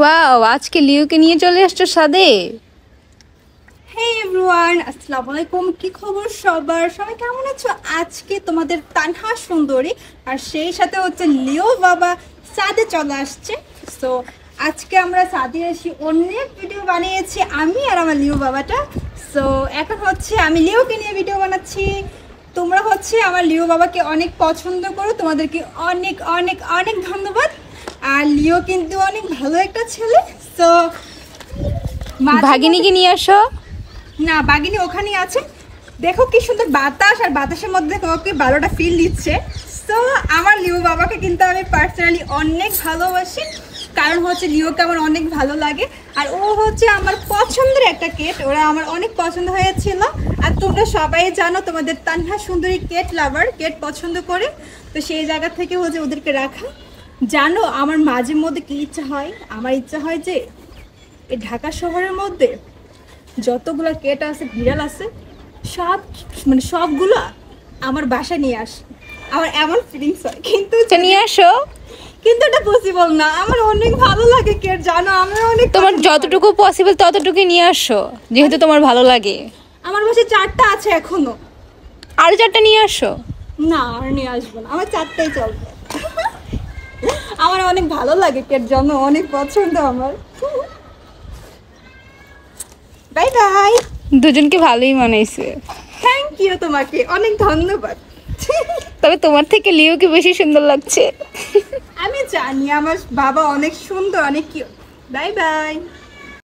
Wow, আজকে লিওকে নিয়ে চলে আসছো সাদে। হে এভরিওয়ান, আসসালামু আলাইকুম। কি খবর সবার? সবাই কেমন আছো? আজকে তোমাদের তানহা সুন্দরী আর সেই সাথে হচ্ছে লিও বাবা সাদে চলে আসছে। সো আজকে আমরা সাদে এসে অনেক ভিডিও বানিয়েছি আমি আর আমার লিও বাবাটা। সো এখন হচ্ছে আমি লিওকে নিয়ে ভিডিও বানাচ্ছি। তোমরা হচ্ছে আমার লিও বাবাকে অনেক পছন্দ করো, তোমাদেরকে অনেক অনেক অনেক ধন্যবাদ। আর লিও কিন্তু অনেক ভালো একটা ছেলে। সো ভাগিনীকে নিয়ে আসো। না, বাগিনী ওখানেই আছে। দেখো কি সুন্দর বাতাস, আর বাতাসের মধ্যে ওকে ভালোটা ফিল দিচ্ছে। তো আমার লিও বাবাকে কিন্তু আমি পার্সোনালি অনেক ভালোবাসি, কারণ হচ্ছে লিওকে আমার অনেক ভালো লাগে। আর ও হচ্ছে আমার পছন্দের একটা কেট, ওরা আমার অনেক পছন্দ হয়েছিল। আর তোমরা সবাই জানো তোমাদের তানহা সুন্দরী কেট লাভার, কেট পছন্দ করে। তো সেই জায়গা থেকে হচ্ছে ওদেরকে রাখা। জানো আমার মাঝে মধ্যে কী ইচ্ছা হয়? আমার ইচ্ছা হয় যে এই ঢাকা শহরের মধ্যে যতগুলো কেট আছে, বিড়াল আছে, সব মানে সবগুলো আমার বাসায় নিয়ে আসে। আমার এমন ফিলিংস হয়, কিন্তু নিয়ে আসো। কিন্তু এটা পসিবল না। আমার অনেক ভালো লাগে কেট, জানো আমি অনেক। তোমার যতটুকু পসিবল ততটুকু নিয়ে আসো, যেহেতু তোমার ভালো লাগে। আমার বাসায় 4টা আছে এখনো। আরো 4টা নিয়ে আসো। না, আর নিয়ে আসবো না, আমার 4টাই চলবে। আমার অনেক ভালো লাগে কেট, জন্য অনেক পছন্দ আমার। Bye bye. দুজনকে ভালোই মানাইছে। থ্যাংক ইউ, তোমাকে অনেক ধন্যবাদ। তবে তোমার থেকে লিওকে বেশি সুন্দর লাগছে। আমি জানি আমার বাবা অনেক সুন্দর, অনেক কিউট। Bye bye.